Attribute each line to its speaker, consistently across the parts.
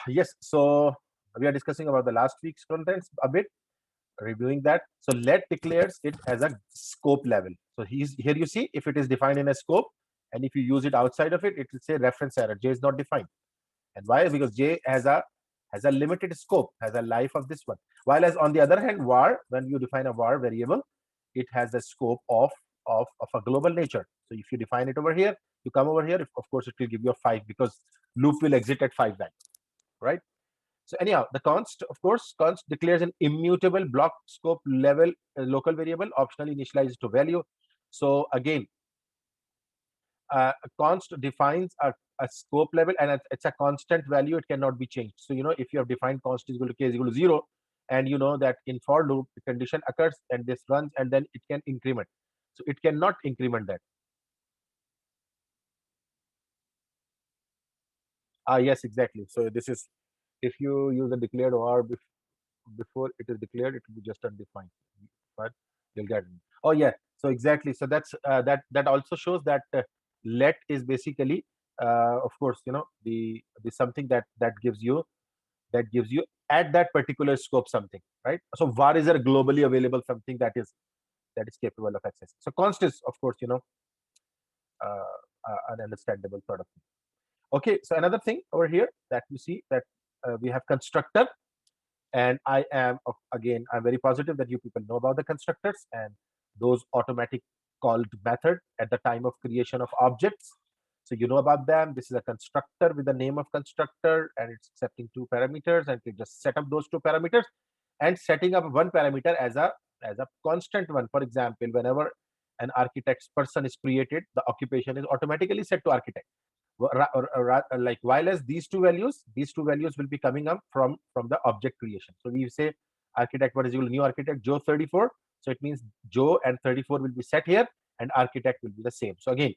Speaker 1: Yes, so we are discussing about the last week's contents a bit, reviewing that. So let declares it as a scope level. So here you see if it is defined in a scope, and if you use it outside of it, it will say reference error. J is not defined. And why? Because J has a limited scope, has a life of this one. While as on the other hand, var, when you define a var variable, it has a scope of a global nature. So if you define it over here, you come over here, of course, it will give you a 5 because loop will exit at 5 then, right? So anyhow, the const, of course, const declares an immutable block scope level local variable, optionally initialized to value. So again, const defines a scope level, and it's a constant value. It cannot be changed. So if you have defined const is equal to k is equal to 0, and you know that in for loop the condition occurs and this runs, and then it can increment. So it cannot increment that. Yes, exactly. So this is, if you use a declared or before it is declared, it will be just undefined, but you'll get it. Oh yeah, so exactly. So that's that also shows that let is basically, of course, the something that gives you at that particular scope something, right? So var is a globally available something that is capable of access. So const is, of course, an understandable sort of thing. Okay, so another thing over here that you see that we have constructor, and again, I'm very positive that you people know about the constructors and those automatic called method at the time of creation of objects. So you know about them. This is a constructor with the name of constructor, and it's accepting two parameters, and you just set up those two parameters and setting up one parameter as a constant one. For example, whenever an architect's person is created, the occupation is automatically set to architect. Like, while as these two values will be coming up from the object creation. So we say architect, what is equal to new architect Joe 34. So it means Joe and 34 will be set here, and architect will be the same. So again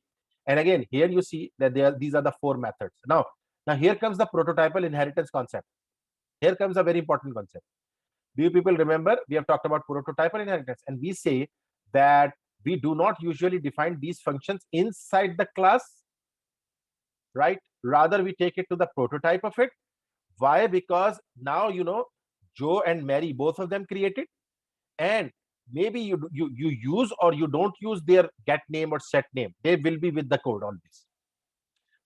Speaker 1: here you see that these are the four methods. Now here comes the prototypal inheritance concept. Here comes a very important concept. Do you people remember we have talked about prototypal inheritance, and we say that we do not usually define these functions inside the class, right? Rather, we take it to the prototype of it. Why? Because now Joe and Mary, both of them created, and maybe you use or you don't use their get name or set name. They will be with the code on this.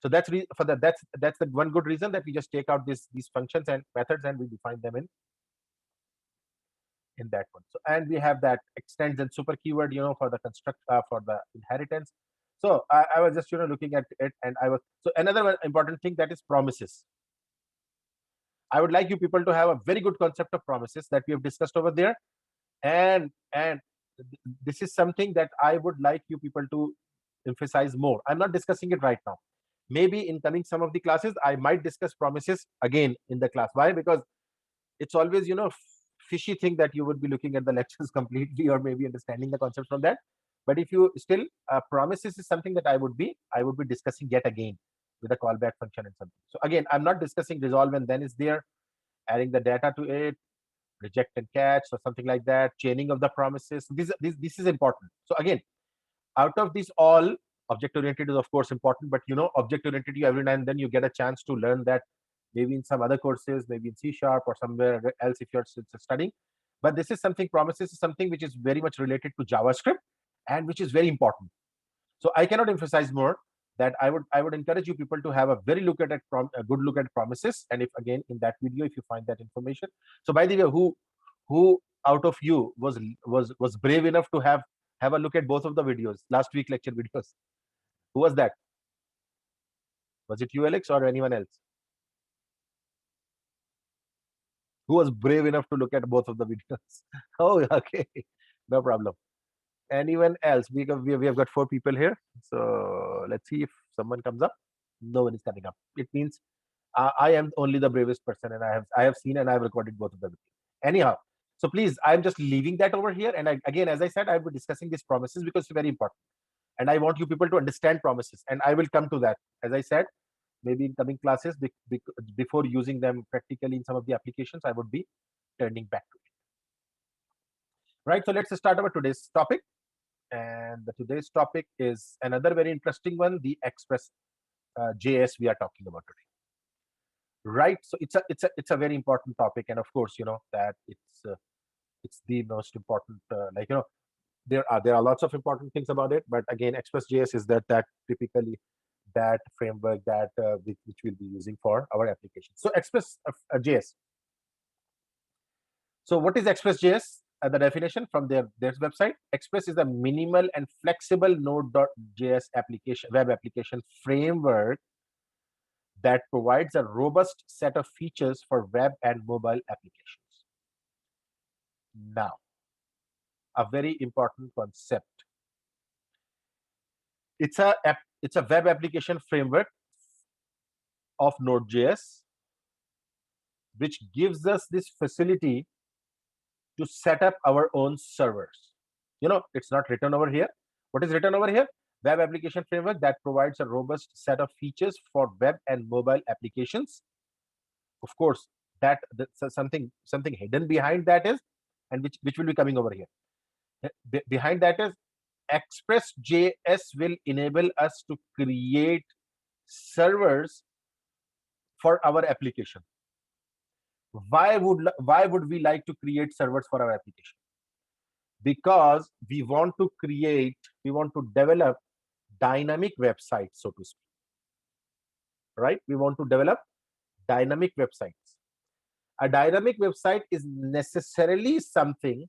Speaker 1: So that's the one good reason that we just take out these functions and methods, and we define them in that one. So, and we have that extends and super keyword, for the construct for the inheritance. So I was just looking at it, and I was so another important thing, that is promises. I would like you people to have a very good concept of promises that we have discussed over there, and this is something that I would like you people to emphasize more. I'm not discussing it right now. Maybe in coming some of the classes, I might discuss promises again in the class. Why? Because it's always fishy thing that you would be looking at the lectures completely, or maybe understanding the concept from that. But if you still promises is something that I would be discussing yet again with a callback function and something. So again, I'm not discussing resolve and then is there, adding the data to it, reject and catch or something like that, chaining of the promises. This is important. So again, out of these all, object oriented is of course important, but object oriented, you every now and then you get a chance to learn that, maybe in some other courses, maybe in C# or somewhere else if you're studying. But this is something, promises is something which is very much related to JavaScript, and which is very important. So I cannot emphasize more that I would encourage you people to have a very a good look at promises. And if again in that video, if you find that information. So by the way, who out of you was brave enough to have a look at both of the videos, last week lecture videos? Who was that? Was it you, Alex, or anyone else? Who was brave enough to look at both of the videos? Oh, okay, no problem. Anyone else? We have got 4 people here, so let's see if someone comes up. No one is coming up. It means I am only the bravest person, and I have seen and I have recorded both of them. Anyhow, so please, I'm just leaving that over here. And again, as I said, I'll be discussing these promises because it's very important, and I want you people to understand promises. And I will come to that, as I said, maybe in coming classes, before using them practically in some of the applications, I would be turning back to it. Right. So let's start our today's topic. And today's topic is another very interesting one, the Express JS we are talking about today. right? So it's a very important topic, and of course, that it's the most important. There are lots of important things about it, but again, Express.js is that typically that framework that which we'll be using for our application. So Express.js. So what is Express.js? The definition from their website: Express is a minimal and flexible Node.js web application framework that provides a robust set of features for web and mobile applications. Now, a very important concept. It's a web application framework of Node.js, which gives us this facility to set up our own servers. It's not written over here. What is written over here? Web application framework that provides a robust set of features for web and mobile applications. Of course, that's something hidden behind that is, and which will be coming over here. Behind that is Express.js will enable us to create servers for our application. Why would we like to create servers for our application? Because we want to develop dynamic websites, so to speak. Right? We want to develop dynamic websites. A dynamic website is necessarily something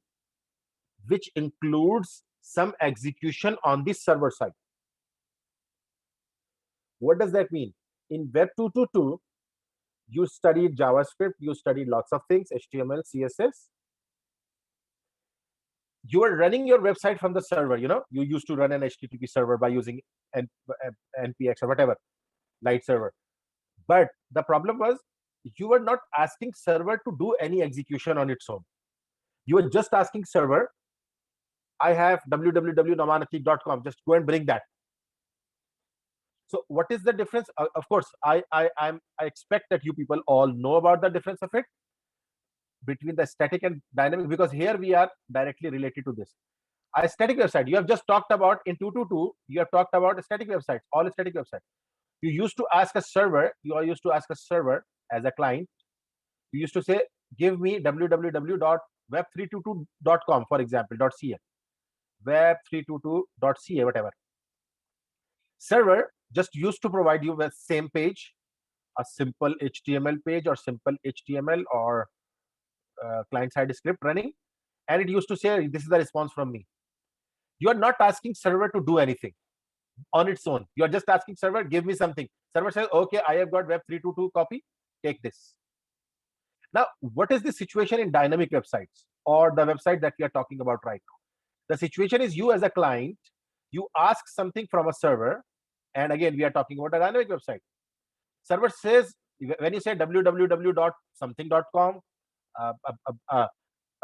Speaker 1: which includes some execution on the server side. What does that mean? In Web 2.2.2, you studied JavaScript, you studied lots of things, HTML, CSS. You are running your website from the server. You used to run an HTTP server by using npx or whatever, light server. But the problem was you were not asking server to do any execution on its own. You were just asking server, I have www.nomanatik.com, just go and bring that. So what is the difference? Of course, I expect that you people all know about the difference of it between the static and dynamic, because here we are directly related to this. A static website, you have just talked about in 2.2.2, you have talked about static websites, all static websites. You used to ask a server, as a client, you used to say, give me www.web322.com, for example, .ca, web322.ca, whatever. Server just used to provide you with same page, a simple HTML page or simple HTML or client-side script running, and it used to say, this is the response from me. You are not asking server to do anything on its own. You are just asking server, give me something. Server says, okay, I have got web322 copy, take this. Now, what is the situation in dynamic websites or the website that we are talking about right now? The situation is, you as a client, you ask something from a server, and again, we are talking about a dynamic website. Server says, when you say www.something.com, a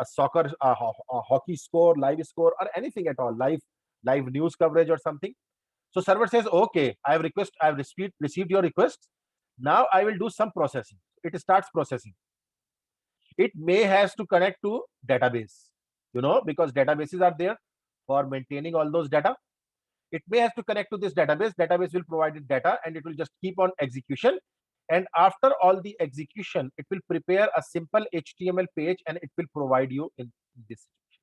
Speaker 1: soccer, a hockey score, live score, or anything at all, live news coverage or something. So server says, okay, I've received your request. Now I will do some processing. It starts processing. It may has to connect to database, because databases are there for maintaining all those data. It may have to connect to this database. Database will provide it data, and it will just keep on execution. And after all the execution, it will prepare a simple HTML page, and it will provide you in this situation.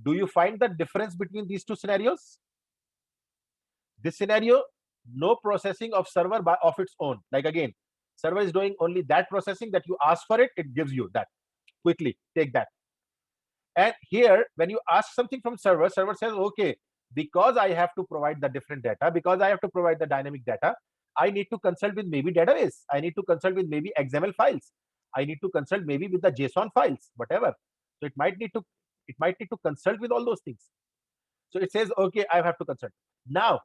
Speaker 1: Do you find the difference between these two scenarios? This scenario, no processing of server of its own. Like again, server is doing only that processing that you ask for it, it gives you that. Quickly, take that. And here, when you ask something from server says, okay, because I have to provide the different data, because I have to provide the dynamic data, I need to consult with maybe database. I need to consult with maybe XML files. I need to consult maybe with the JSON files, whatever. So it might need to consult with all those things. So it says, okay, I have to consult. Now,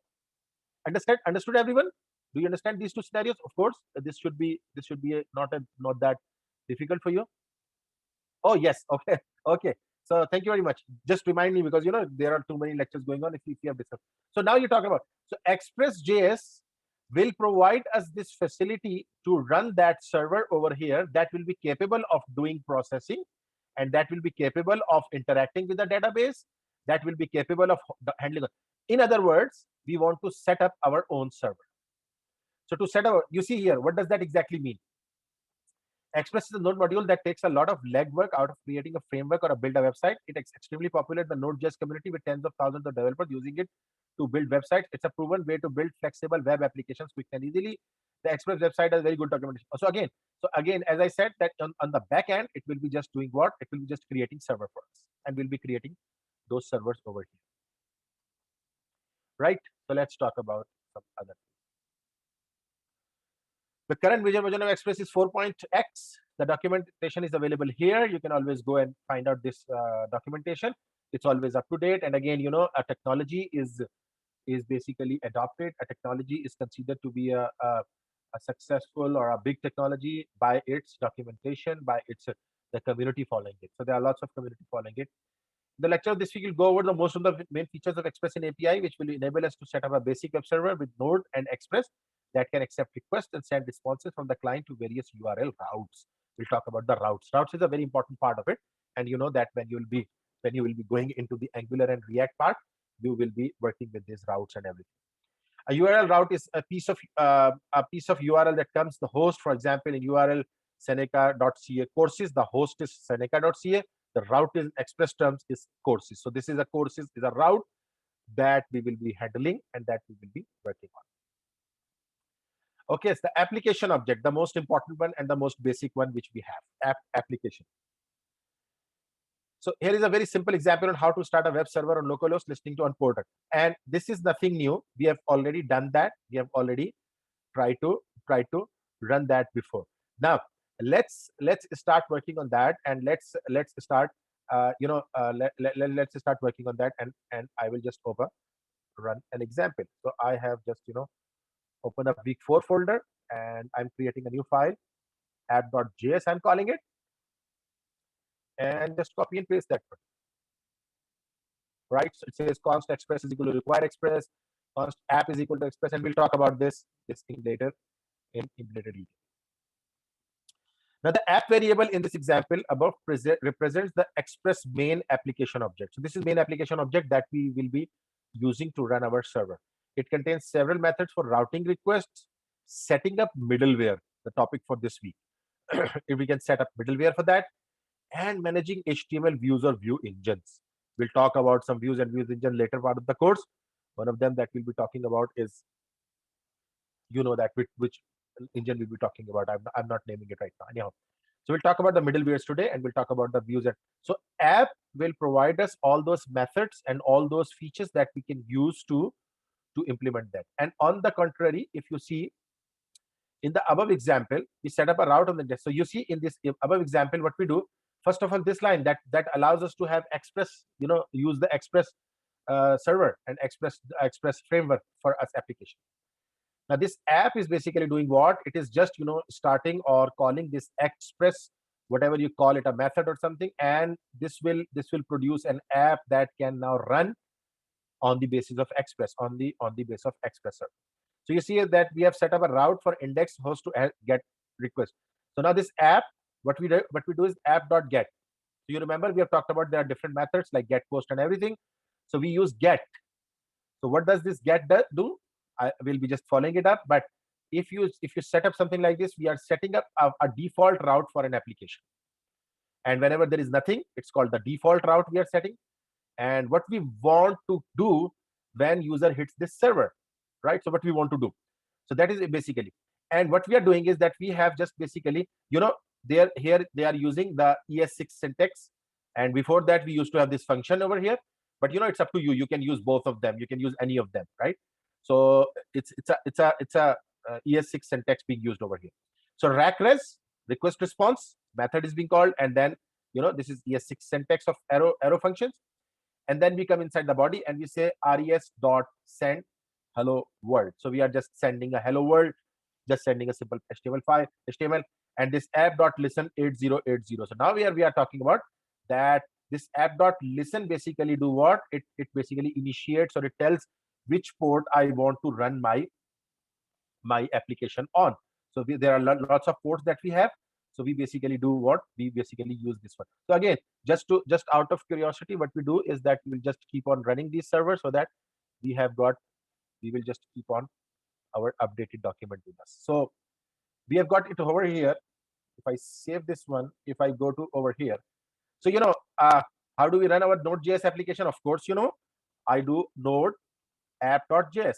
Speaker 1: understood everyone? Do you understand these two scenarios? Of course, this should be not that difficult for you. Oh yes, okay, okay. So thank you very much. Just remind me, because there are too many lectures going on if you have discussed. So now you're talking about, so Express.js will provide us this facility to run that server over here that will be capable of doing processing, and that will be capable of interacting with the database, that will be capable of handling it. In other words, we want to set up our own server. So to set up, you see here, what does that exactly mean? Express is a Node module that takes a lot of legwork out of creating a framework or a build a website. It is extremely popular in the Node.js community with tens of thousands of developers using it to build websites. It's a proven way to build flexible web applications quick and easily. The Express website has very good documentation. So again, as I said, that on the back end, it will be just doing what? It will be just creating server for us, and we'll be creating those servers over here, right? So let's talk about some other. The current version of Express is 4.x. The documentation is available here. You can always go and find out this documentation. It's always up to date. And again, a technology is basically adopted. A technology is considered to be a successful or a big technology by its documentation, by its the community following it. So there are lots of community following it. The lecture of this week will go over the most of the main features of Express in API, which will enable us to set up a basic web server with Node and Express that can accept requests and send responses from the client to various URL routes. We'll talk about the routes. Routes is a very important part of it, and you know that when you will be going into the Angular and React part, you will be working with these routes and everything. A URL route is a piece of URL that comes the host. For example, in URL Seneca.ca courses, the host is Seneca.ca. The route in Express terms is courses. So this is a courses is a route that we will be handling and that we will be working on. Okay, it's the application object, the most important one and the most basic one which we have, application. So here is a very simple example on how to start a web server on localhost listening to on Portal. And this is nothing new. We have already done that. We have already tried to run that before. Now let's start working on that, and let's start let's start working on that, and I will just run an example. So I have just open up week 4 folder, and I'm creating a new file, app.js I'm calling it, and just copy and paste that one. Right, so it says const express is equal to require express, const app is equal to express, and we'll talk about this thing later in later detail. Now the app variable in this example above represents the Express main application object. So this is main application object that we will be using to run our server. It contains several methods for routing requests, setting up middleware, the topic for this week. If we can set up middleware for that, and managing HTML views or view engines. We'll talk about some views and views engine later part of the course. One of them that we'll be talking about is, that which engine we'll be talking about. I'm not naming it right now. Anyhow, so we'll talk about the middlewares today, and we'll talk about the views. So app will provide us all those methods and all those features that we can use to implement that. And on the contrary, if you see in the above example, we set up a route on the desk. So you see in this above example, what we do, first of all, this line that allows us to have Express, use the Express server and Express framework for us application. Now this app is basically doing what? It is just starting or calling this Express, whatever you call it, a method or something, and this will produce an app that can now run on the basis of Express, on the basis of Express server. So you see that we have set up a route for index host to get request. So now this app, what we do is app.get. So you remember we have talked about there are different methods like get, post, and everything. So we use get. So what does this get do? I will be just following it up. But if you set up something like this, we are setting up a default route for an application. And whenever there is nothing, it's called the default route we are setting. And what we want to do when user hits this server, right? So what we want to do. So that is basically. And what we are doing is that we have just basically, here they are using the ES6 syntax. And before that, we used to have this function over here. But it's up to you. You can use both of them. You can use any of them, right? So it's a ES6 syntax being used over here. So rackres, request response method is being called, and then this is ES6 syntax of arrow functions. And then we come inside the body and we say res.send hello world. So we are just sending a hello world, just sending a simple HTML file, and this app.listen 8080. So now we are talking about that this app.listen basically do what? It basically initiates, or it tells which port I want to run my application on. So there are lots of ports that we have. So we basically do what? We basically use this one. So again, just out of curiosity, what we do is that we will just keep on running these servers so that we will just keep on our updated document with us. So we have got it over here. If I save this one, if I go to over here, so how do we run our Node.js application? Of course, I do node app.js.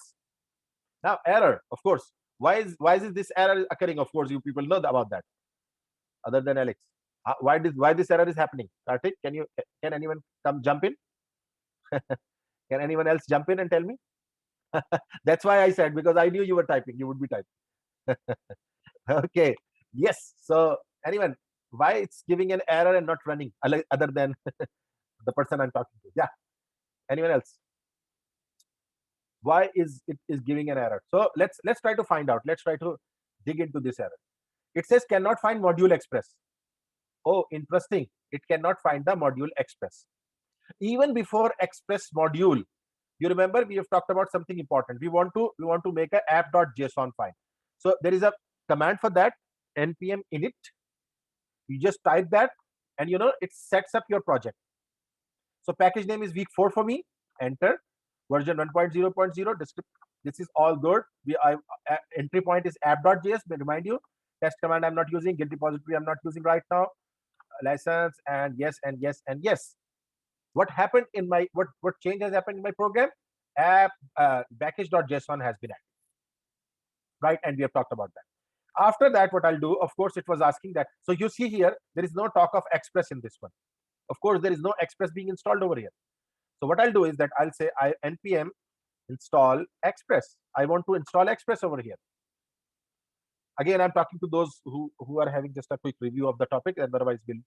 Speaker 1: Now error, of course. Why is this error occurring? Of course, you people know about that. Other than Alex, why this error is happening? Karthik, can anyone come jump in? Can anyone else jump in and tell me? That's why I said, because I knew you were typing. You would be typing. Okay. Yes. So anyone, why it's giving an error and not running other than the person I'm talking to? Yeah. Anyone else? Why is it is giving an error? So let's try to find out. Let's try to dig into this error. It says cannot find module express. Oh, interesting. It cannot find the module express. Even before express module, you remember we have talked about something important. We want to make a app.json file. So there is a command for that, npm init. You just type that, and it sets up your project. So package name is week 4 for me. Enter. Version 1.0.0. This is all good. Entry point is app.js. May remind you, test command I'm not using, Git repository I'm not using right now, license, and yes and yes and yes. What happened in my what change has happened in my program? App package.json has been added, right? And we have talked about that. After that, what I'll do, of course, it was asking that. So you see here, there is no talk of Express in this one. Of course, there is no Express being installed over here. So what I'll do is that I'll say npm install Express. I want to install Express over here. Again, I'm talking to those who are having just a quick review of the topic, and otherwise we'll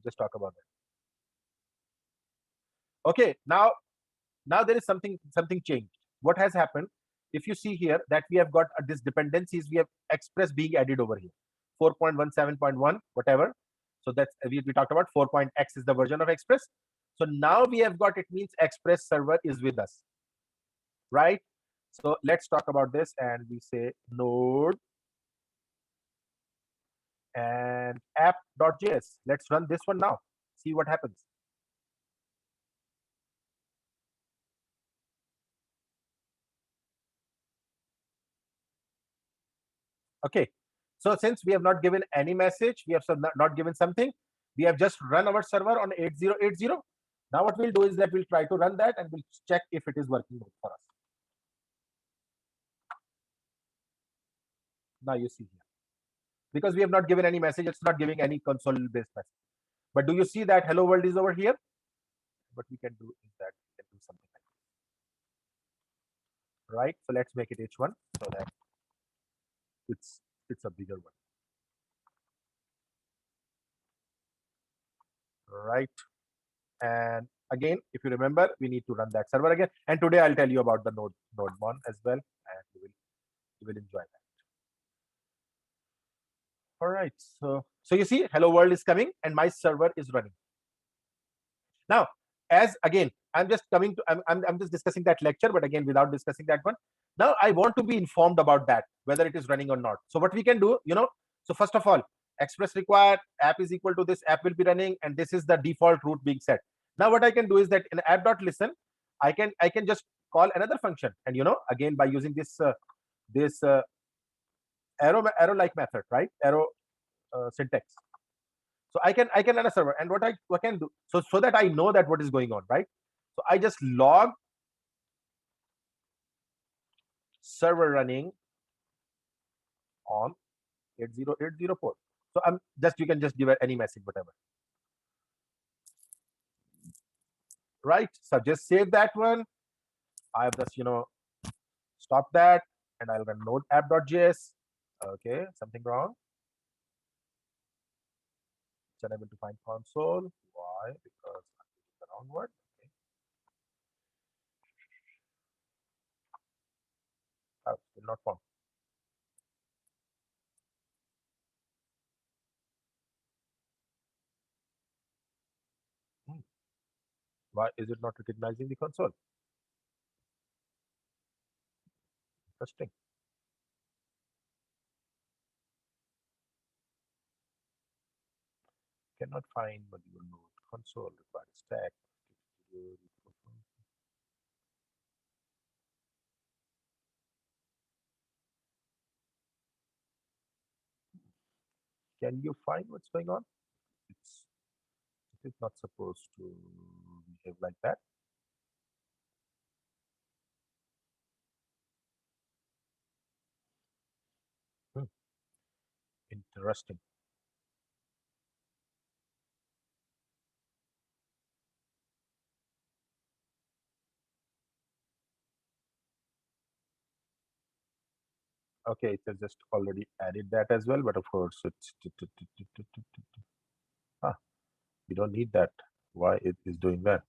Speaker 1: just talk about that. Okay, now there is something changed. What has happened? If you see here that we have got this dependencies, we have Express being added over here, 4.17.1 whatever. So that's we talked about 4.x is the version of Express. So now we have got, it means Express server is with us, right? So let's talk about this, and we say node and app.js. Let's run this one now, see what happens. Okay, so since we have not given any message, we have not given something, we have just run our server on 8080. Now what we'll do is that we'll try to run that, and we'll check if it is working for us. Now you see here, because we have not given any message, it's not giving any console based message. But do you see that hello world is over here? What we can do is that we can do something like this, right? So let's make it h1 so that it's a bigger one, right? And again, if you remember, we need to run that server again. And today I'll tell you about the node one as well, and you will enjoy that. All right. So you see, hello world is coming, and my server is running. Now, as again, I'm just coming to I'm just discussing that lecture, but again, without discussing that one. Now I want to be informed about that, whether it is running or not. So what we can do, so first of all, Express required, app is equal to this, app will be running, and this is the default route being set. Now what I can do is that in app.listen, I can just call another function, and again, by using this arrow like method, right? Arrow syntax. So I can run a server, and what I can do, so that I know that what is going on, right? So I just log server running on 8080 port. So I'm just, you can just give it any message, whatever, right? So just save that one. I have just stop that, and I'll run node app.js. Okay, something wrong. It's unable to find console. Why? Because I'm using the wrong word. Okay. Oh, still not found. Why is it not recognizing the console? Interesting. Cannot find module node console required stack. Can you find what's going on? It is not supposed to behave like that. Hmm, interesting. Okay, it has just already added that as well, but of course it's ah, we don't need that. Why it is doing that?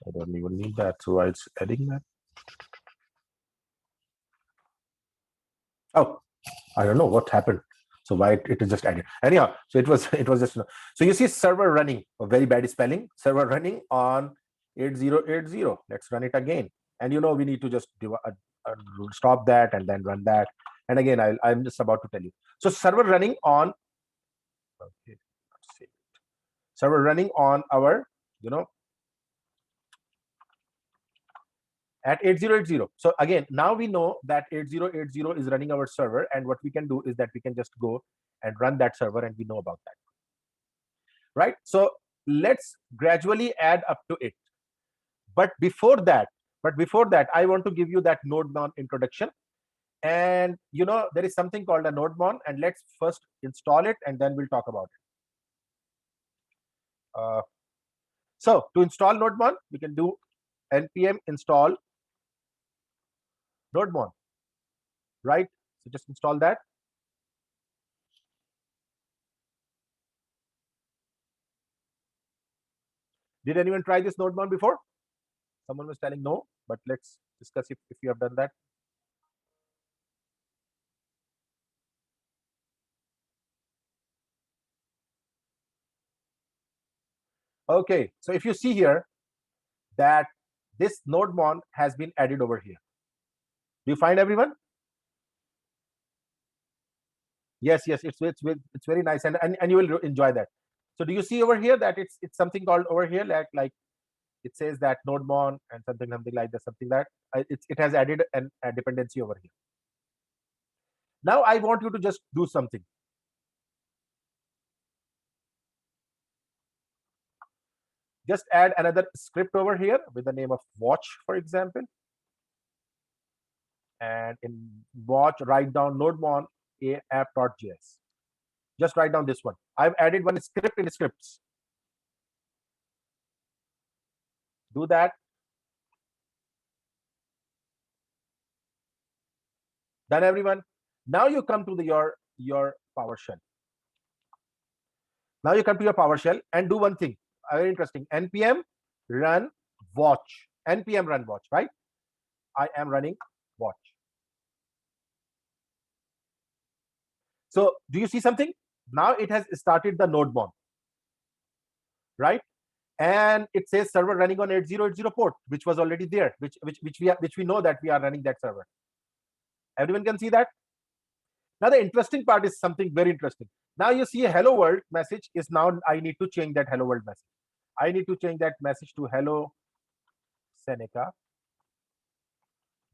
Speaker 1: I don't even need that. So why it's adding that? Oh, I don't know what happened. So why it is just added. Anyhow, so it was it was just so you see server running, a very bad spelling, server running on 8080. Let's run it again. And we need to just do stop that and then run that. And again, I'm just about to tell you. So server running on okay, let's see. Server running on our at 8080. So again, now we know that 8080 is running our server, and what we can do is that we can just go and run that server, and we know about that, right? So let's gradually add up to it. But before that, I want to give you that nodemon introduction. And there is something called a nodemon, and let's first install it, and then we'll talk about it. So to install nodemon, we can do npm install nodemon, right? So just install that. Did anyone try this nodemon before? Someone was telling no, but let's discuss if you have done that. Okay, so if you see here that this nodemon has been added over here. Do you find everyone? Yes, it's very nice, and you will enjoy that. So do you see over here that it's something called over here like it says that nodemon and something like that, something that it has added a dependency over here. Now I want you to just do something. Just add another script over here with the name of watch, for example. And in watch, write down nodemon app.js. Just write down this one. I've added one script in scripts. Do that. Done, everyone. Now you come to your PowerShell. Now you come to your PowerShell and do one thing. Very interesting. npm run watch. npm run watch, right? I am running watch. So do you see something? Now it has started the nodemon, right? And it says server running on 8080 port, which was already there, which we know that we are running that server. Everyone can see that. Now the interesting part is something very interesting. Now you see a hello world message is now I need to change that hello world message. I need to change that message to hello Seneca,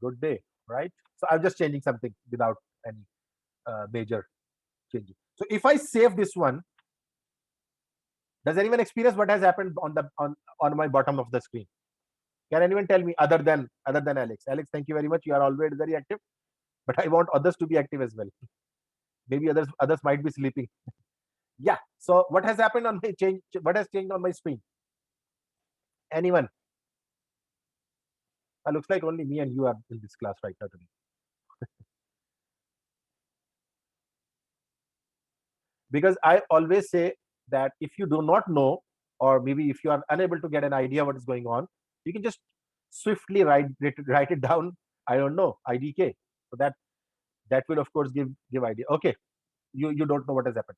Speaker 1: good day, right? So I'm just changing something without any major changes. So if I save this one, does anyone experience what has happened on my bottom of the screen? Can anyone tell me other than Alex? Alex, thank you very much. You are always very active, but I want others to be active as well. Maybe others might be sleeping. Yeah. So what has happened on my change? What has changed on my screen? Anyone? Looks like only me and you are in this class right now today. Because I always say that if you do not know, or maybe if you are unable to get an idea what is going on, you can just swiftly write it down. I don't know, IDK. So that will of course give idea. Okay, you don't know what has happened.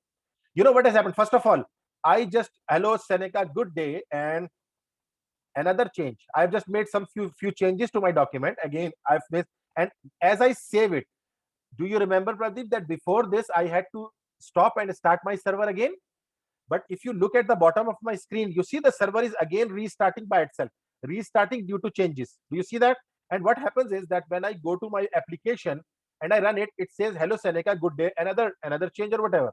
Speaker 1: You know what has happened? First of all, I just hello Seneca, good day, and another change. I've just made some few changes to my document. Again, I've made, and as I save it, do you remember, Pradeep, that before this I had to stop and start my server again? But if you look at the bottom of my screen, you see the server is again restarting by itself, restarting due to changes. Do you see that? And what happens is that when I go to my application and I run it, it says, hello Seneca, good day, another change or whatever.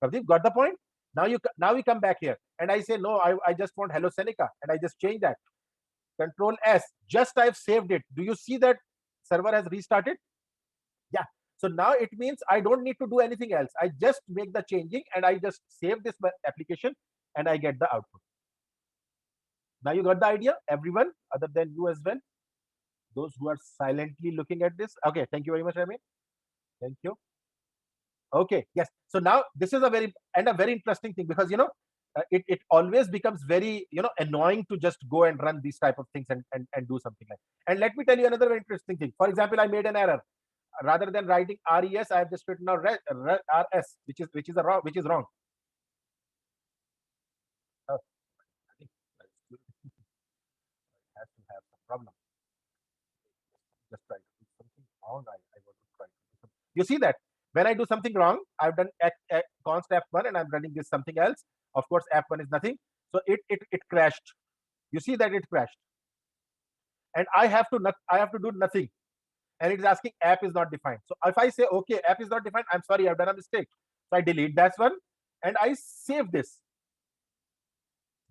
Speaker 1: Pradeep, got the point? Now we come back here and I say, no, I just want hello Seneca, and I just change that. Control S, just I've saved it. Do you see that server has restarted? Yeah. So now it means I don't need to do anything else. I just make the changing and I just save this application and I get the output. Now you got the idea, everyone, other than you as well. Those who are silently looking at this. Okay, thank you very much, Rami. Thank you. Okay, yes. So now this is a very interesting thing, because it always becomes very annoying to just go and run these type of things and do something like. And let me tell you another very interesting thing. For example, I made an error. Rather than writing res, I have just written out rs, which is wrong. Oh, I think it has to have some problem. Just try to do something wrong. I want to try to do something. You see that when I do something wrong, I've done const f1 and I'm running this something else. Of course, f1 is nothing, so it crashed. You see that it crashed, and I have to do nothing, and it is asking app is not defined. So if I say okay, app is not defined, I'm sorry, I've done a mistake. So I delete that one and I save this.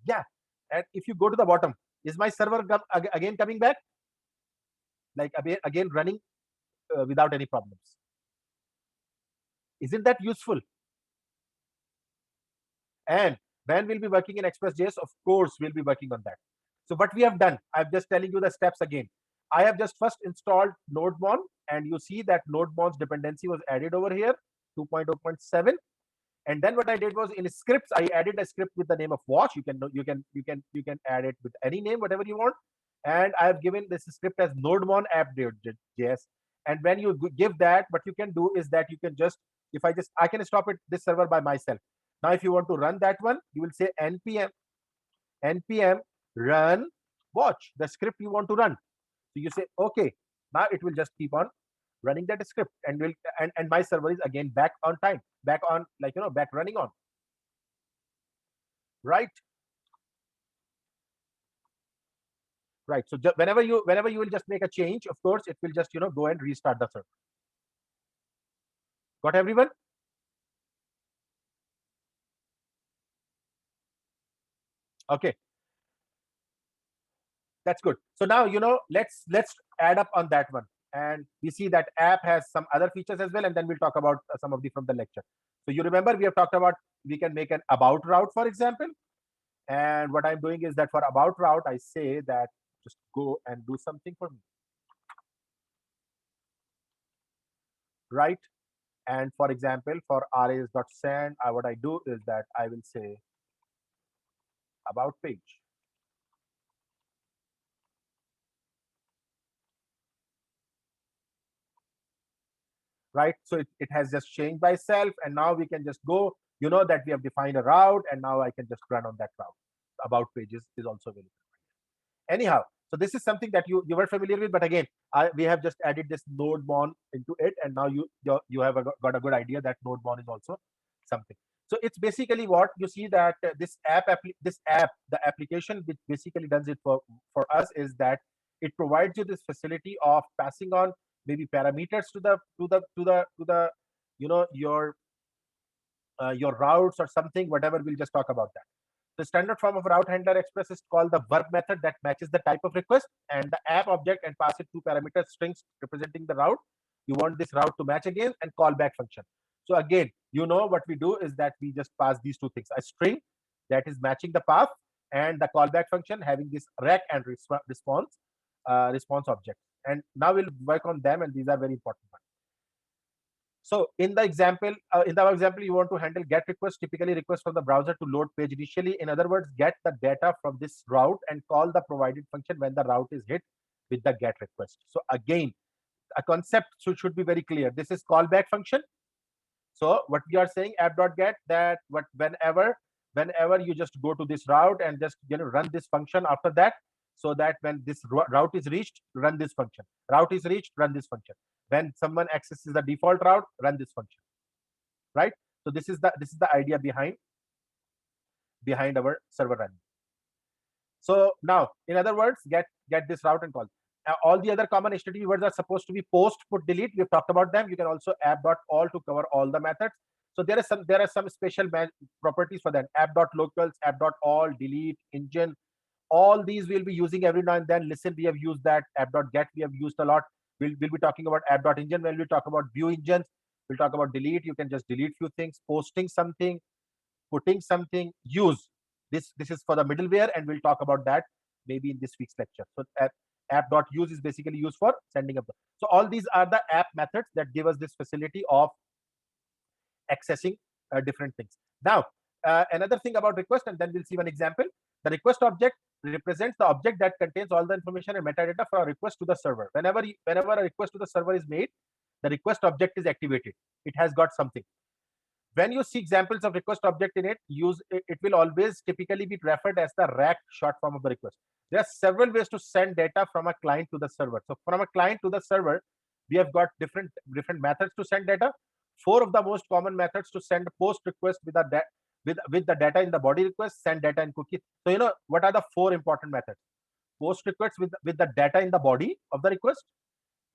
Speaker 1: Yeah, and if you go to the bottom, is my server again coming back? Like again running without any problems. Isn't that useful? And when we'll be working in Express.js, of course, we'll be working on that. So what we have done, I'm just telling you the steps again. I have just first installed NodeMon, and you see that NodeMon's dependency was added over here, 2.0.7. And then what I did was, in scripts, I added a script with the name of watch. You can add it with any name, whatever you want. And I have given this script as NodeMon app.js. And when you give that, what you can do is that you can just, I can stop this server by myself. Now, if you want to run that one, you will say npm run watch, the script you want to run. So you say, okay, now it will just keep on running that script, and my server is again back on time, back on, back running on, right? Right. So whenever you will just make a change, of course, it will just go and restart the server. Got everyone? Okay, that's good. So now let's add up on that one, and we see that app has some other features as well, and then we'll talk about some of the from the lecture. So you remember we have talked about, we can make an about route, for example. And what I'm doing is that for about route, I say that just go and do something for me, right? And for example, for rs.send, what I do is that I will say about page. Right? So it has just changed by itself, and now we can just go, that we have defined a route, and now I can just run on that route. About pages is also available. Anyhow, so this is something that you were familiar with, but again, we have just added this NodeMon into it, and now you have got a good idea that NodeMon is also something. So it's basically what you see that this app, the application which basically does it for us is that it provides you this facility of passing on maybe parameters to the your routes or something, whatever. We'll just talk about that. The standard form of route handler express is called the verb method that matches the type of request and the app object and pass it two parameters strings representing the route you want this route to match again, and callback function. So again, what we do is that we just pass these two things: a string that is matching the path, and the callback function having this rec and response object. And now we'll work on them, and these are very important ones. So in the example, you want to handle get request, typically request from the browser to load page initially. In other words, get the data from this route and call the provided function when the route is hit with the get request. So again, a concept should be very clear. This is callback function. So what we are saying, app.get, that whenever you just go to this route and just run this function after that, so that when this route is reached, run this function. Route is reached, run this function. When someone accesses the default route, run this function. Right? So this is the idea behind our server running. So now, in other words, get this route and call. All the other common HTTP words are supposed to be post, put, delete. We've talked about them. You can also app.all to cover all the methods. So there are some special properties for that. App.locals, app.all, delete, engine. All these we'll be using every now and then. Listen, we have used that. App.get we have used a lot. We'll be talking about app.engine when we talk about view engines. We'll talk about delete. You can just delete few things. Posting something, putting something, use. This is for the middleware, and we'll talk about that maybe in this week's lecture. So app.use is basically used for sending up. So all these are the app methods that give us this facility of accessing different things. Now, another thing about request, and then we'll see one example. The request object represents the object that contains all the information and metadata for a request to the server. Whenever a request to the server is made, the request object is activated. It has got something. When you see examples of request object in it, it will always typically be referred as the RAC short form of the request. There are several ways to send data from a client to the server. So from a client to the server, we have got different methods to send data. 4 of the most common methods to send post request with the data in the body request, send data in cookie. So what are the 4 important methods? Post requests with the data in the body of the request,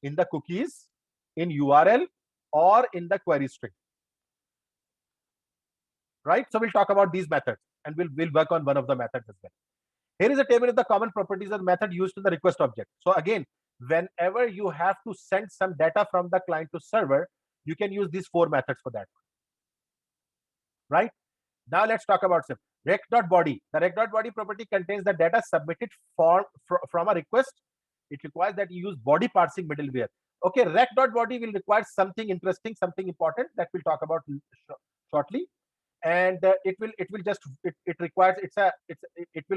Speaker 1: in the cookies, in URL, or in the query string. Right? So we'll talk about these methods, and we'll work on one of the methods as well. Here is a table of the common properties of the method used in the request object. So again, whenever you have to send some data from the client to server, you can use these 4 methods for that. Right? Now let's talk about some rec.body. The rec.body property contains the data submitted from a request. It requires that you use body parsing middleware. Okay, rec.body will require something interesting, something important that we'll talk about shortly. And it will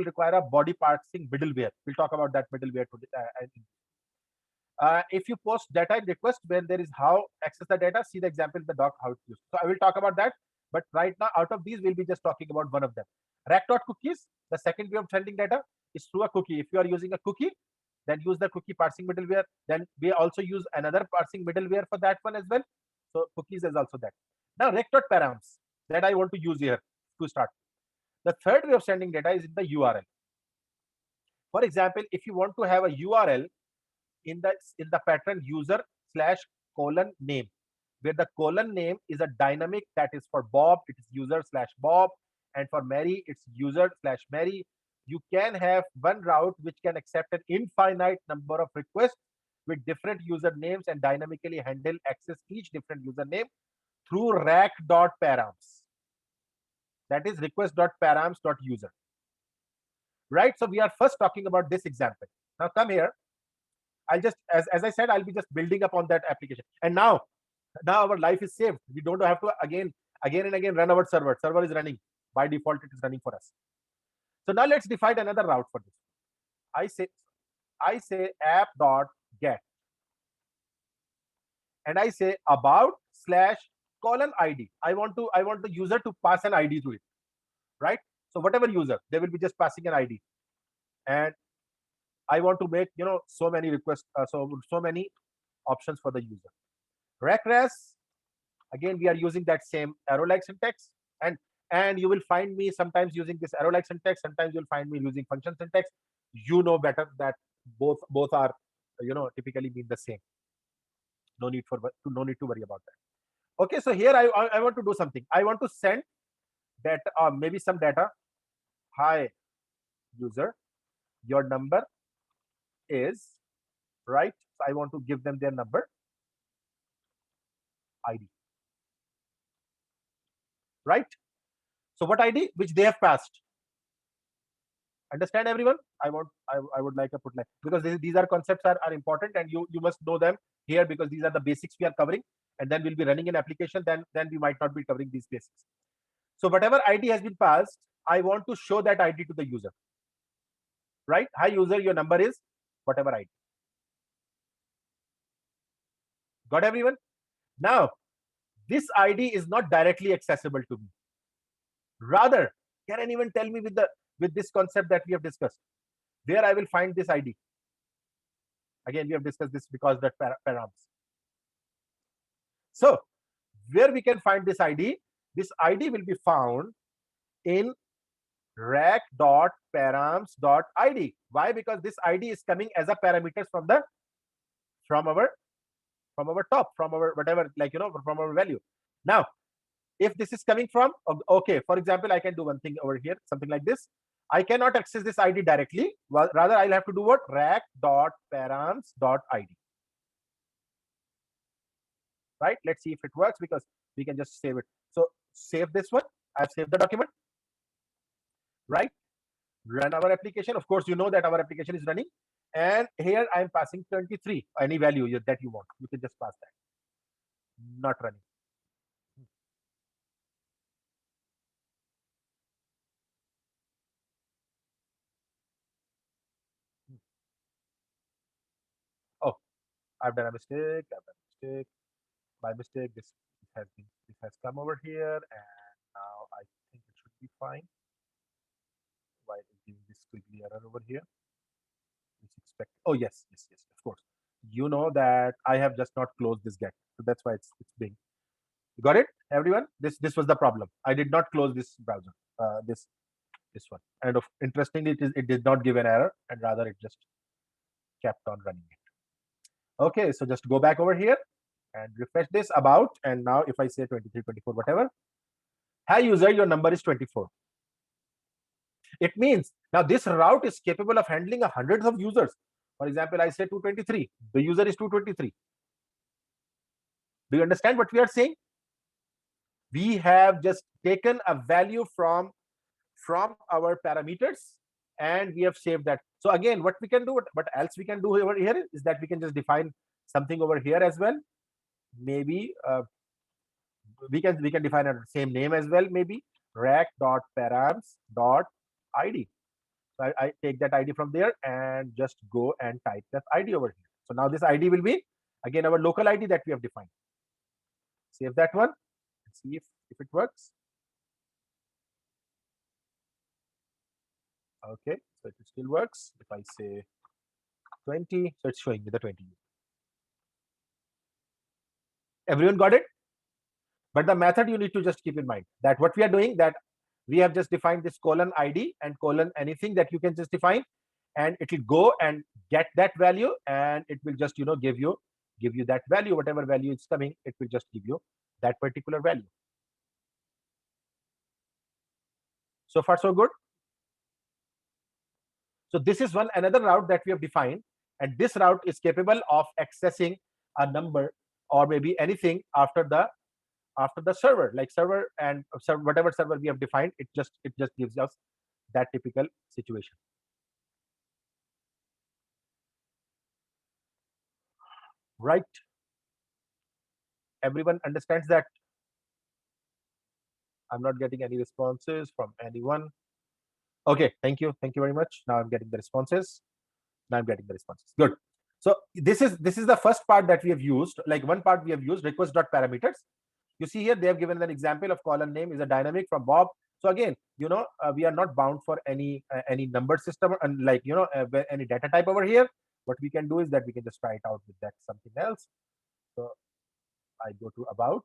Speaker 1: require a body parsing middleware. We'll talk about that middleware today. If you post data in request, when there is how access the data, see the example in the doc how it's used. So I will talk about that, but right now out of these we'll be just talking about one of them. Rack.cookies, the second way of sending data is through a cookie. If you are using a cookie, then use the cookie parsing middleware. Then we also use another parsing middleware for that one as well. So cookies is also that. Now rec.params that I want to use here to start. The third way of sending data is in the URL. For example, if you want to have a URL in the pattern user/name, where the colon name is a dynamic, that is for Bob, it is user/Bob, and for Mary, it's user/Mary. You can have one route which can accept an infinite number of requests with different usernames and dynamically handle access each different username through rack.params. That is request.params.user. Right? So we are first talking about this example. Now come here. I'll just, as I said, I'll be just building up on that application. And now our life is saved. We don't have to again and again run our server. Server is running. By default, it is running for us. So now let's define another route for this. I say app.get. And I say about/:ID. I want the user to pass an ID to it. Right? So whatever user, they will be just passing an ID. And I want to make so many requests, so many options for the user. Recres, again we are using that same arrow-like syntax, and you will find me sometimes using this arrow-like syntax. Sometimes you'll find me using function syntax. You know better that both are typically mean the same. No need to worry about that. Okay, so here I want to do something. I want to send data, maybe some data. Hi user, your number is right. So I want to give them their number ID. Right? So what ID? Which they have passed. Understand everyone? I would like to put like, because these are concepts are important, and you must know them here, because these are the basics we are covering, and then we'll be running an application, then we might not be covering these basics. So whatever ID has been passed, I want to show that ID to the user. Right? Hi user, your number is whatever ID. Got everyone? Now, this ID is not directly accessible to me. Rather, can anyone tell me with this concept that we have discussed, where I will find this ID? Again, we have discussed this because that params. So, where we can find this ID? This ID will be found in rack dot params dot id. Why? Because this id is coming as a parameters from the from our top, from our whatever, like from our value. Now if this is coming from, okay, for example, I can do one thing over here, something like this. I cannot access this id directly. Well, rather I'll have to do what? Rack dot params dot id. Right, let's see if it works, because we can just save it. So save this one. I've saved the document. Right, run our application. Of course, you know that our application is running, and here I'm passing 23, any value that you want. You can just pass that. Not running. Oh, I've done a mistake. By mistake, this has come over here, and now I think it should be fine. Why is giving this quickly error over here? Expect. Oh yes, of course. You know that I have just not closed this get, so that's why it's being. You got it, everyone? This was the problem. I did not close this browser. This one, and interestingly, it did not give an error, and rather it just kept on running it. Okay, so just go back over here and refresh this about, and now if I say 23, 24, whatever, hi user, your number is 24. It means now this route is capable of handling hundreds of users. For example, I say 223, the user is 223. Do you understand what we are saying? We have just taken a value from our parameters, and we have saved that. So again, what we can do, what else we can do over here is that we can just define something over here as well. Maybe we can define a same name as well. Maybe rack dot params dot id. So I take that id from there and just go and type that id over here. So now this id will be again our local id that we have defined. Save that one and see if it works. Okay, so it still works. If I say 20, so it's showing me the 20. Everyone got it? But the method you need to just keep in mind that what we are doing, that we have just defined this colon id and colon anything that you can just define, and it will go and get that value, and it will just give you that value, whatever value is coming, it will just give you that particular value. So far so good. So this is another route that we have defined, and this route is capable of accessing a number or maybe anything after the server, like server and whatever server we have defined, it just gives us that typical situation. Right, everyone understands that? I'm not getting any responses from anyone. Okay, thank you very much. Now I'm getting the responses. Good. So this is the first part that we have used. Like one part we have used request.parameters. You see here they have given an example of column name is a dynamic from Bob. So again, we are not bound for any number system and like any data type over here. What we can do is that we can just try it out with that something else. So I go to about,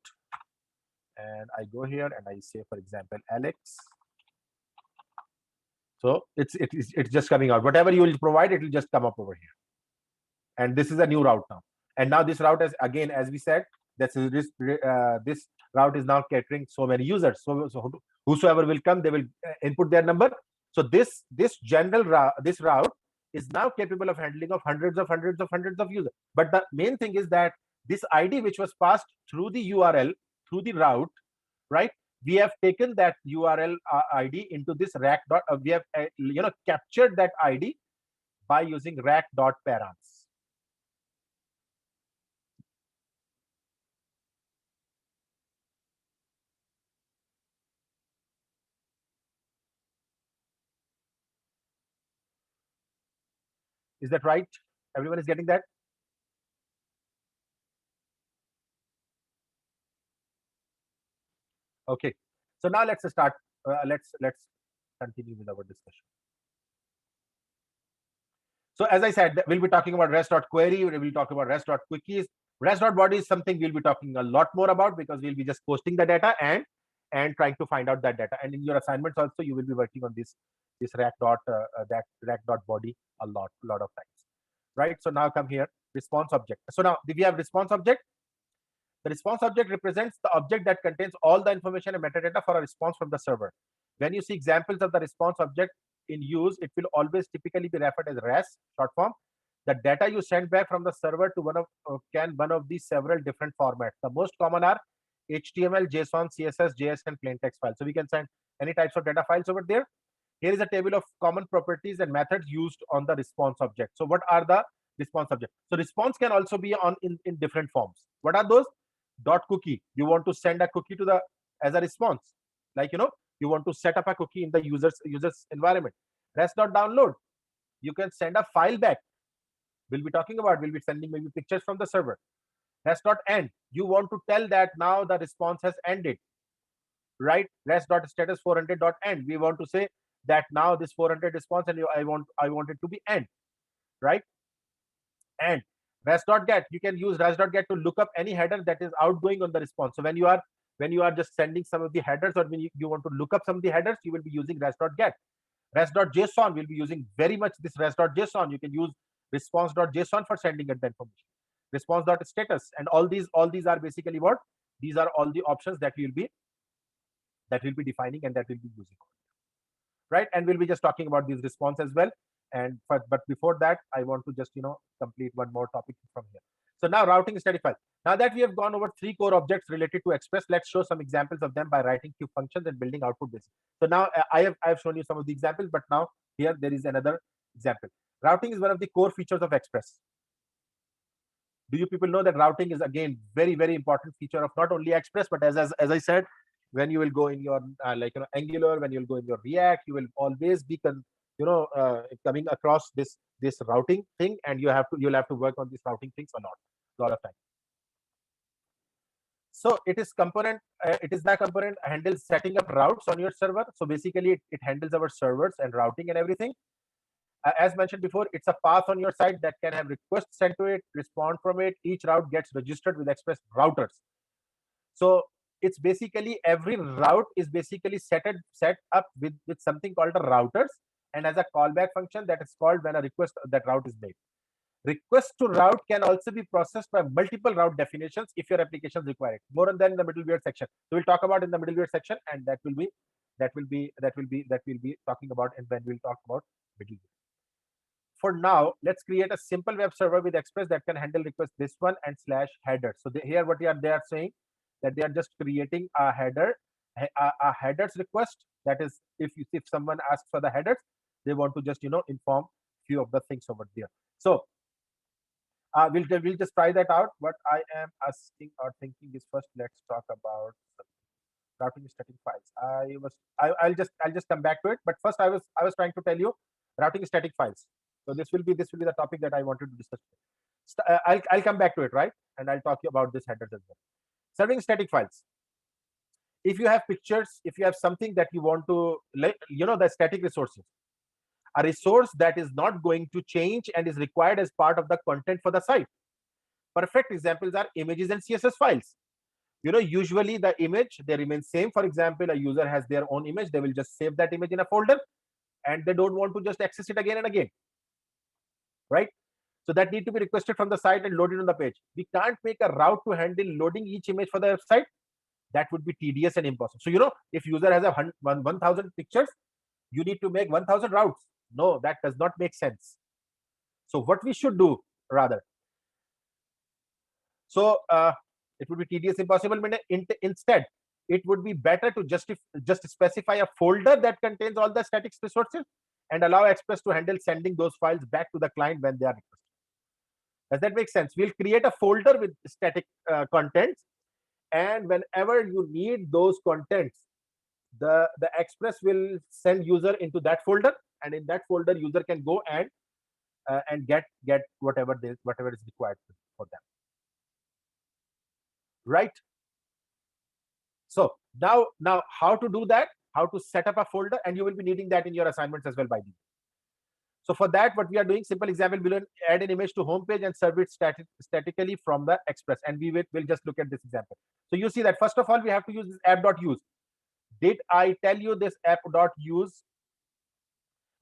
Speaker 1: and I go here and I say, for example, Alex. So it's just coming out. Whatever you will provide, it will just come up over here. And this is a new route now. And now this route is, again, as we said, this route is now catering so many users. So whosoever will come, they will input their number. So this route is now capable of handling of hundreds of users. But the main thing is that this ID which was passed through the URL, through the route, right? We have taken that URL ID into this rack dot. We have captured that ID by using rack dot params. Is that right? Everyone is getting that? Okay. So now let's start. Let's continue with our discussion. So as I said, we'll be talking about REST.query. We'll talk about REST.quickies. REST.body is something we'll be talking a lot more about because we'll be just posting the data, and and trying to find out that data. And in your assignments also, you will be working on this React dot body a lot of times, right? So now come here, response object. So now we have response object. The response object represents the object that contains all the information and metadata for a response from the server. When you see examples of the response object in use, it will always typically be referred as RES, short form. The data you send back from the server to one of these several different formats. The most common are HTML, JSON, CSS, JS, and plain text files. So we can send any types of data files over there. Here is a table of common properties and methods used on the response object. So what are the response object? So response can also be in different forms. What are those? Dot cookie. You want to send a cookie to the as a response, like you want to set up a cookie in the user's environment. Rest.download. You can send a file back. We'll be sending maybe pictures from the server. Rest.end. You want to tell that now the response has ended, right? Rest.status 400.end. We want to say that now this 400 response and I want it to be end, right? And rest.get. You can use rest.get to look up any header that is outgoing on the response. So when you are just sending some of the headers, or when you want to look up some of the headers, you will be using rest.get. Rest.json will be using very much this rest.json. You can use response.json for sending it the information. Response.status, and all these are basically what? These are all the options that we'll be defining and that we'll be using, right? And we'll be just talking about these response as well. And but before that, I want to just complete one more topic from here. So now routing static file. Now that we have gone over 3 core objects related to Express, let's show some examples of them by writing few functions and building output basic. So now I have shown you some of the examples, but now here there is another example. Routing is one of the core features of Express. Do you people know that routing is again very, very important feature of not only Express, but as I said, when you will go in your Angular, when you will go in your React, you will always be coming across this routing thing, and you'll have to work on these routing things a lot of time. So it is the component handles setting up routes on your server. So basically it handles our servers and routing and everything. As mentioned before, it's a path on your site that can have requests sent to it, respond from it. Each route gets registered with Express routers. So it's basically every route is basically set up with something called a routers, and as a callback function that is called when a request that route is made. Request to route can also be processed by multiple route definitions if your applications require it. More on that in the middleware section. So we'll talk about in the middleware section, and that we'll be talking about, and when we'll talk about middleware. For now, let's create a simple web server with Express that can handle requests this one and /header. So here what they are saying, that they are just creating a headers request. That is, if someone asks for the headers, they want to just inform few of the things over there. So we'll just try that out. What I am asking or thinking is, first let's talk about routing static files. I'll just come back to it. But first I was trying to tell you routing static files. So this will be the topic that I wanted to discuss. I'll come back to it, right? And I'll talk about this headers as well. Serving static files. If you have pictures, if you have something that you want to, the static resources, a resource that is not going to change and is required as part of the content for the site. Perfect examples are images and CSS files. Usually the image, they remain same. For example, a user has their own image, they will just save that image in a folder, and they don't want to just access it again and again, right? So that need to be requested from the site and loaded on the page. We can't make a route to handle loading each image for the website. That would be tedious and impossible. So if user has 1,000 pictures, you need to make 1,000 routes. No, that does not make sense. So what we should do rather, so it would be tedious, impossible. Instead, it would be better to just specify a folder that contains all the static resources and allow Express to handle sending those files back to the client when they are requested. Does that make sense? We'll create a folder with static contents, and whenever you need those contents, the Express will send user into that folder, and in that folder user can go and get whatever is required for them, right? So now how to do that, how to set up a folder, and you will be needing that in your assignments as well by the way. So for that, what we are doing, simple example, we'll add an image to homepage and serve it statically from the Express, and we'll just look at this example. So you see that first of all we have to use this app.use. Did I tell you this app.use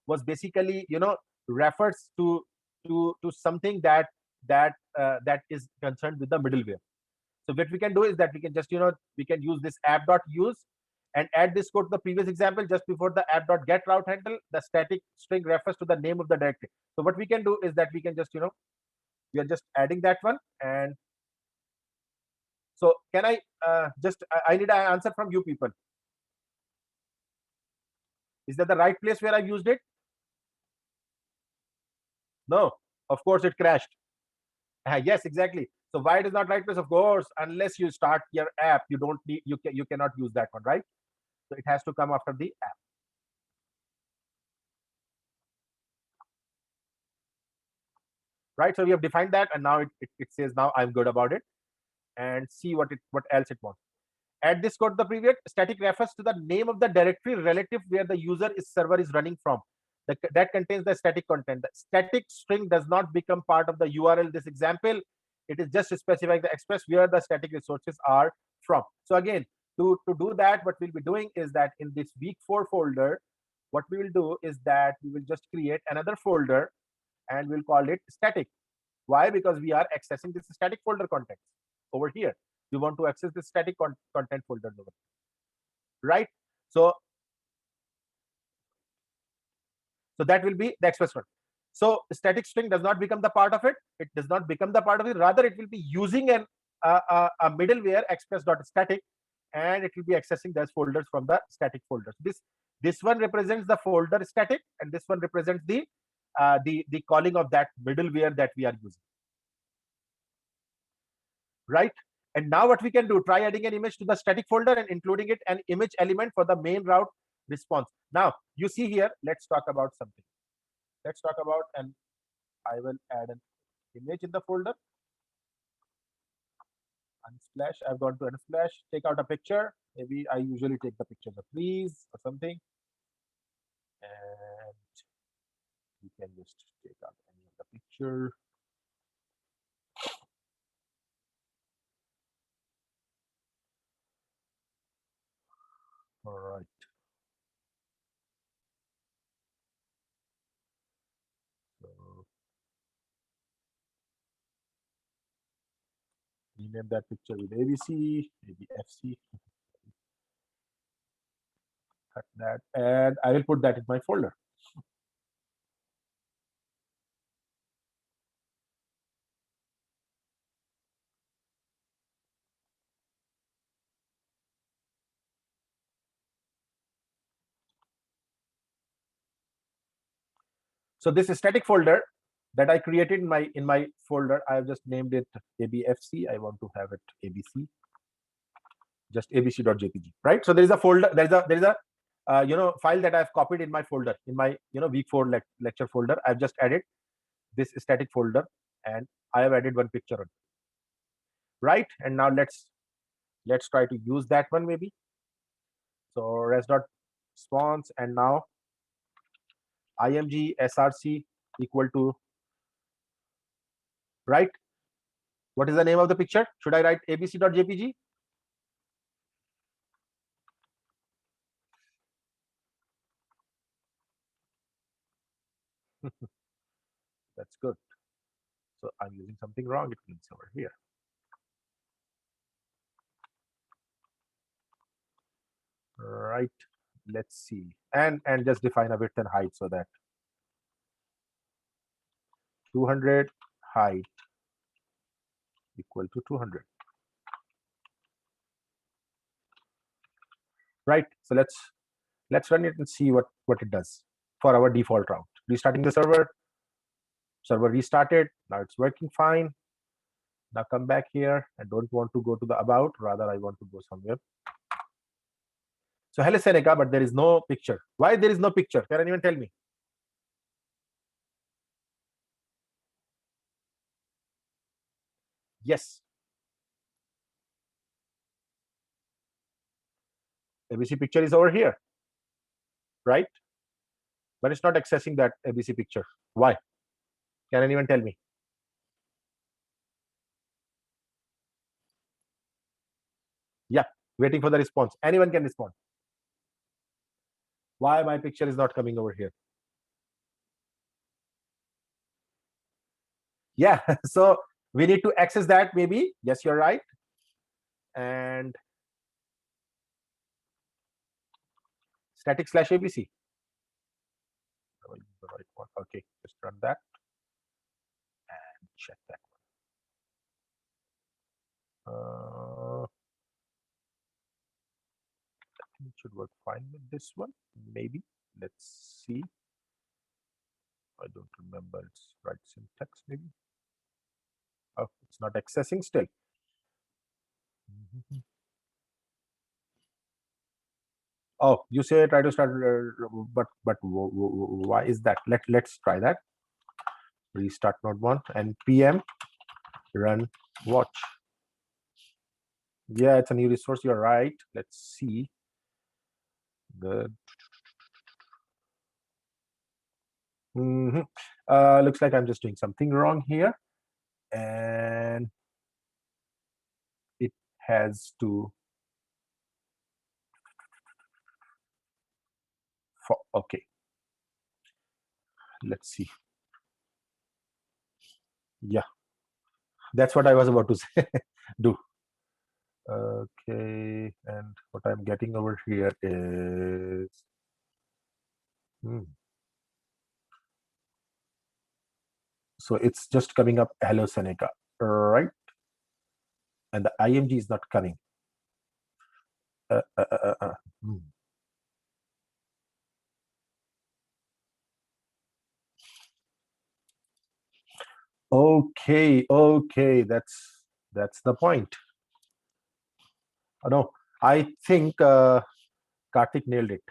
Speaker 1: was basically, refers to something that is concerned with the middleware. So what we can do is that we can just, we can use this app.use and add this code to the previous example. Just before the app.get route handle, the static string refers to the name of the directory. So what we can do is that we can just, we are just adding that one. And so can I I need an answer from you people. Is that the right place where I've used it? No, of course it crashed. Yes, exactly. So why it is not right place? Of course, unless you start your app, you don't need, you cannot use that one, right? So it has to come after the app. Right, so we have defined that, and now it says now I'm good about it. And see what else it wants. Add this code to the previous. Static refers to the name of the directory relative where the user is server is running from. That contains the static content. The static string does not become part of the URL. This example, it is just specifying the express where the static resources are from. So again, to do that, what we'll be doing is that in this week 4 folder, what we will do is that we will just create another folder and we'll call it static. Why? Because we are accessing this static folder contents over here. We want to access the static content folders over here, right? So that will be the express one. So static string does not become the part of it. It does not become the part of it. Rather, it will be using a middleware express.static, and it will be accessing those folders from the static folders. This one represents the folder static, and this one represents the calling of that middleware that we are using, right? And now what we can do, try adding an image to the static folder and including it an image element for the main route response. Now you see here, let's talk about something. Let's talk about, and I will add an image in the folder. Unsplash, I've gone to Unsplash, take out a picture. Maybe I usually take the pictures of trees or something. And you can just take out any of the picture. All right. So rename that picture with ABC, maybe FC. Cut that, and I will put that in my folder. So this static folder that I created in my folder, I have just named it ABFC. I want to have it ABC, just abc.jpg, right? So there is a folder, there is a file that I've copied in my folder, in my week 4 lecture folder. I've just added this static folder, and I have added one picture on it, right? And now let's try to use that one maybe. So res.response, and now img src equal to, right? What is the name of the picture? Should I write abc.jpg? That's good. So I'm using something wrong. It means over here. Right. Let's see. And just define a width and height so that 200 height equal to 200. Right. So let's run it and see what it does for our default route. Restarting the server. Server restarted. Now it's working fine. Now come back here. I don't want to go to the about. Rather, I want to go somewhere. So hello Seneca, but there is no picture. Why there is no picture? Can anyone tell me? Yes. ABC picture is over here, right? But it's not accessing that ABC picture. Why? Can anyone tell me? Yeah, waiting for the response. Anyone can respond. Why my picture is not coming over here? Yeah, so we need to access that maybe. Yes, you're right. And static slash ABC. The right one. Okay, just run that and check that one. I think it should work fine with this one. Maybe. Let's see. I don't remember its right syntax. Maybe. Oh, it's not accessing still. Oh, you say try to start, but why is that? Let's try that. Restart node 1 and PM run watch. Yeah, it's a new resource. You're right. Let's see. Good. Looks like I'm just doing something wrong here, and it has to. Okay. Let's see. Yeah, that's what I was about to say. Do. Okay, and what I'm getting over here is. So it's just coming up hello Seneca, right? And the IMG is not coming. Okay, that's the point. Oh, no, I think Karthik nailed it.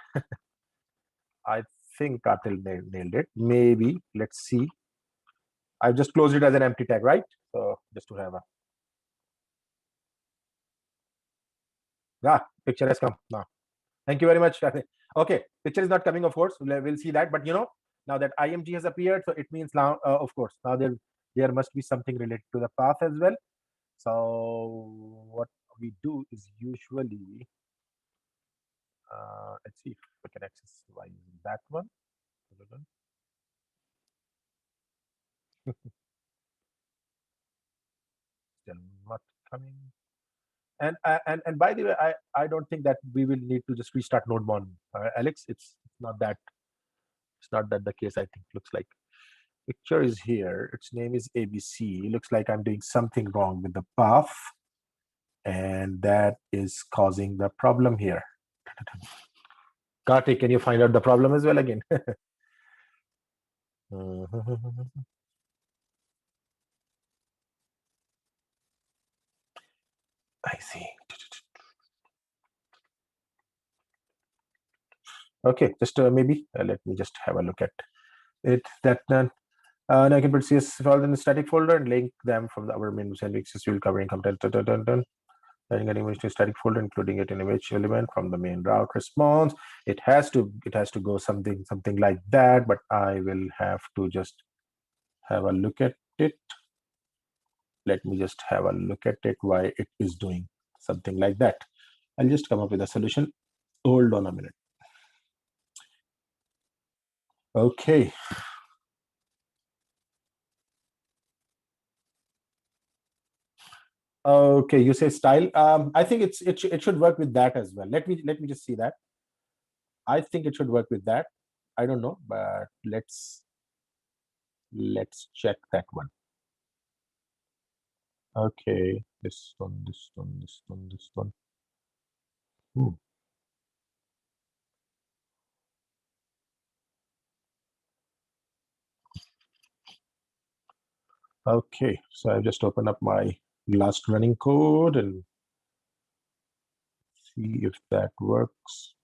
Speaker 1: I think Karthik nailed it. Maybe. Let's see. I've just closed it as an empty tag, right? So just to have a. Yeah, picture has come now. Thank you very much. Okay, picture is not coming, of course. We'll see that. But now that IMG has appeared, so it means now, of course, now there must be something related to the path as well. So what we do is usually, let's see if we can access why using that one. Still not coming. And by the way, I don't think that we will need to just restart node 1, Alex. It's not that the case. I think looks like picture is here. Its name is ABC. Looks like I'm doing something wrong with the path, and that is causing the problem here. Karthik, can you find out the problem as well again? I see. Okay, just maybe let me just have a look at it. That done. Now I can put CS files in the static folder and link them from our main sandwiches will covering content. Adding an image to static folder, including it in image element from the main route response. It has to go something like that, but I will have to just have a look at it. Let me just have a look at it, why it is doing something like that. I'll just come up with a solution. Hold on a minute. Okay. Okay, you say style. I think it should work with that as well. Let me just see that. I think it should work with that. I don't know, but let's check that one. Okay, this one. Okay, so I've just opened up my last running code and see if that works.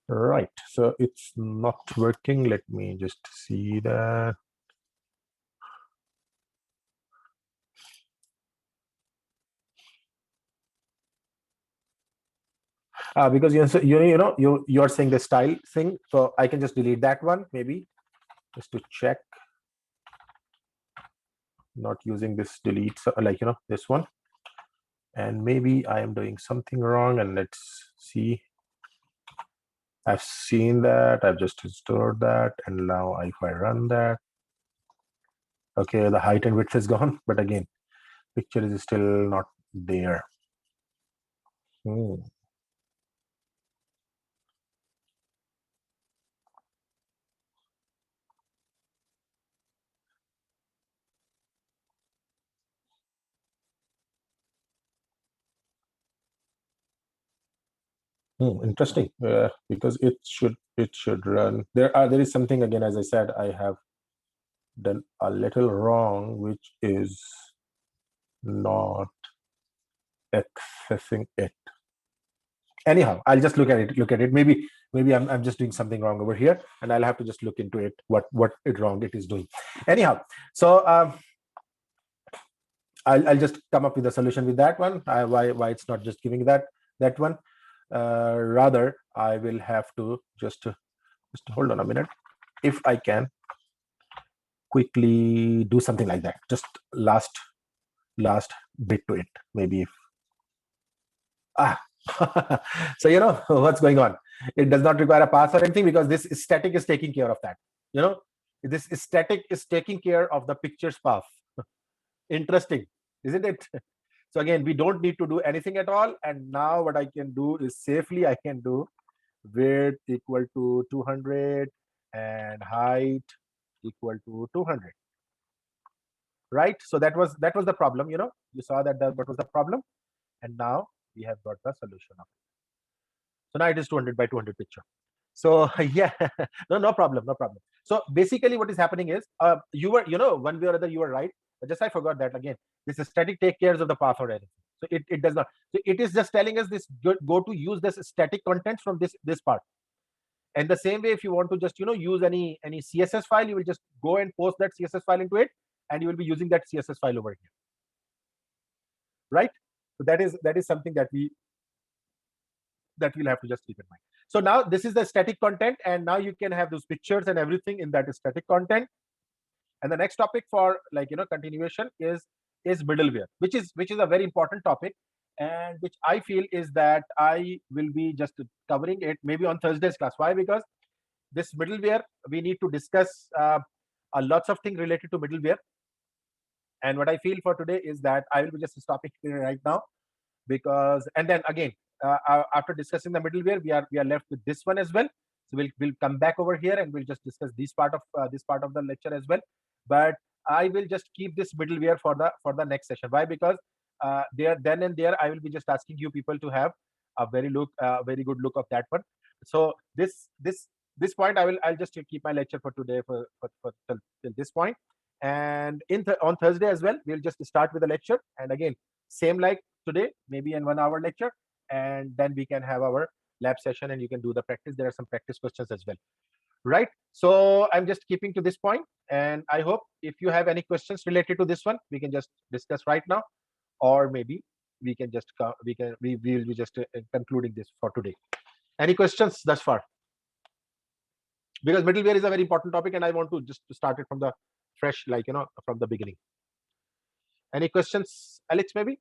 Speaker 1: Right, so it's not working. Let me just see that. because you're saying the style thing, so I can just delete that one, maybe just to check, not using this delete, so like this one, and maybe I am doing something wrong. And let's see. I've seen that, I've just stored that, and now if I run that, okay, the height and width is gone, but again, picture is still not there. Interesting, because it should run. There is something, again, as I said, I have done a little wrong, which is not accessing it. Anyhow, I'll just look at it. Maybe I'm just doing something wrong over here, and I'll have to just look into it, what wrong it is doing. Anyhow, so I'll just come up with a solution with that one. Why it's not just giving that one. Rather, I will have to just hold on a minute. If I can quickly do something like that, just last bit to it, maybe. If so what's going on, it does not require a pass or anything, because this static is taking care of that. This static is taking care of the picture's path. Interesting, isn't it? So again, we don't need to do anything at all, and now what I can do is safely I can do width equal to 200 and height equal to 200, right? So that was the problem. You saw that what was the problem, and now we have got the solution of it. So now it is 200 by 200 picture. So yeah, no problem. So basically what is happening is, you were, one way or other you were right, but just I forgot that again, this static take cares of the path or anything. So it does not. So it is just telling us this, go to use this static contents from this part. And the same way, if you want to just use any CSS file, you will just go and post that CSS file into it, and you will be using that CSS file over here, right? So that is something that we'll have to just keep in mind. So now this is the static content, and now you can have those pictures and everything in that static content. And the next topic for continuation is middleware, which is a very important topic, and which I feel is that I will be just covering it maybe on Thursday's class. Why? Because this middleware, we need to discuss a lots of things related to middleware. And what I feel for today is that I will be just stopping here right now, because, and then again, after discussing the middleware, we are left with this one as well. So we'll come back over here, and we'll just discuss this part of the lecture as well. But I will just keep this middleware for the next session. Why? Because then and there I will be just asking you people to have a very good look of that one. So this point I'll just keep my lecture for today for till this point. And on Thursday as well, we'll just start with the lecture, and again, same like today, maybe in 1 hour lecture, and then we can have our lab session, and you can do the practice. There are some practice questions as well, right? So I'm just keeping to this point, and I hope if you have any questions related to this one, we can just discuss right now, or maybe we can just we will be just concluding this for today. Any questions thus far? Because middleware is a very important topic, and I want to just start it from the fresh, from the beginning. Any questions, Alex, maybe?